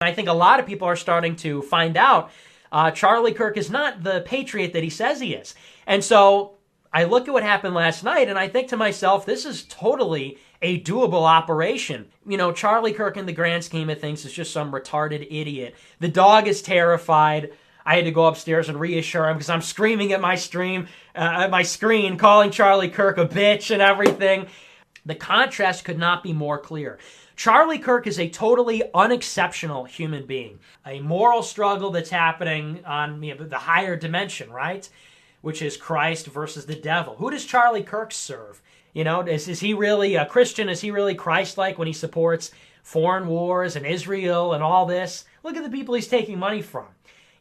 I think a lot of people are starting to find out Charlie Kirk is not the patriot that he says he is. And so I look at what happened last night and I think to myself, this is totally a doable operation. You know, Charlie Kirk in the grand scheme of things is just some retarded idiot. The dog is terrified. I had to go upstairs and reassure him because I'm screaming at my screen, calling Charlie Kirk a bitch and everything. The contrast could not be more clear. Charlie Kirk is a totally unexceptional human being. A moral struggle that's happening on the higher dimension, right? Which is Christ versus the devil. Who does Charlie Kirk serve? You know, is he really a Christian? Is he really Christ-like when he supports foreign wars and Israel and all this? Look at the people he's taking money from.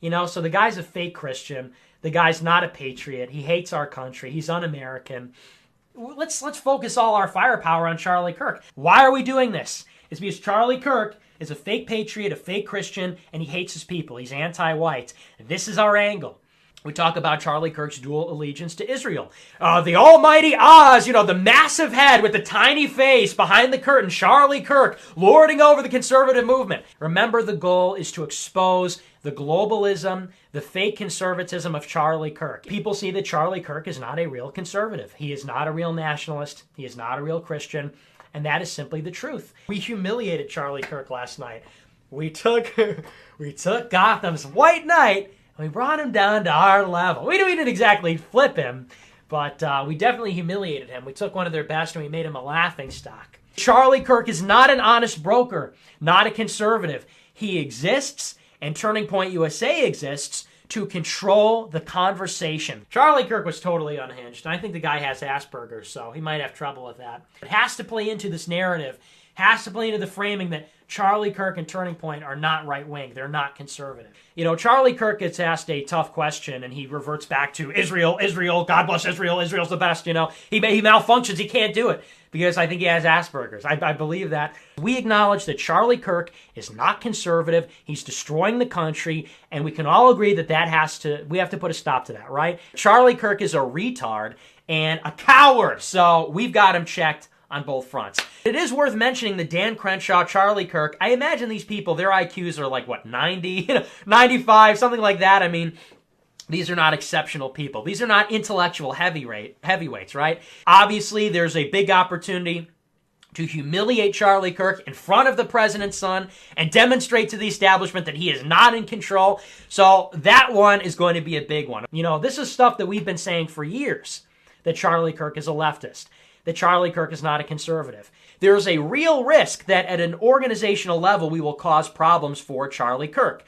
You know, so the guy's a fake Christian. The guy's not a patriot. He hates our country. He's un-American. Let's focus all our firepower on Charlie Kirk. Why are we doing this? It's because Charlie Kirk is a fake patriot, a fake Christian, and he hates his people. He's anti-white. This is our angle. We talk about Charlie Kirk's dual allegiance to Israel. The almighty Oz, you know, the massive head with the tiny face behind the curtain, Charlie Kirk, lording over the conservative movement. Remember, the goal is to expose the globalism, the fake conservatism of Charlie Kirk. People see that Charlie Kirk is not a real conservative. He is not a real nationalist. He is not a real Christian. And that is simply the truth. We humiliated Charlie Kirk last night. We took Gotham's White Knight and we brought him down to our level. We didn't exactly flip him, but we definitely humiliated him. We took one of their best and we made him a laughingstock. Charlie Kirk is not an honest broker, not a conservative. He exists, and Turning Point USA exists to control the conversation. Charlie Kirk was totally unhinged, and I think the guy has Asperger's, so he might have trouble with that. It has to play into this narrative, has to play into the framing that Charlie Kirk and Turning Point are not right-wing. They're not conservative. You know, Charlie Kirk gets asked a tough question, and he reverts back to Israel, God bless Israel, Israel's the best, you know. He malfunctions, he can't do it, because I think he has Asperger's. I believe that. We acknowledge that Charlie Kirk is not conservative, he's destroying the country, and we can all agree that we have to put a stop to that, right? Charlie Kirk is a retard and a coward, so we've got him checked on both fronts. It is worth mentioning that Dan Crenshaw, Charlie Kirk, I imagine these people, their IQs are like, what, 90, 95, something like that. I mean, these are not exceptional people. These are not intellectual heavyweights, right? Obviously, there's a big opportunity to humiliate Charlie Kirk in front of the president's son and demonstrate to the establishment that he is not in control. So that one is going to be a big one. You know, this is stuff that we've been saying for years, that Charlie Kirk is a leftist, that Charlie Kirk is not a conservative. There's a real risk that at an organizational level we will cause problems for Charlie Kirk.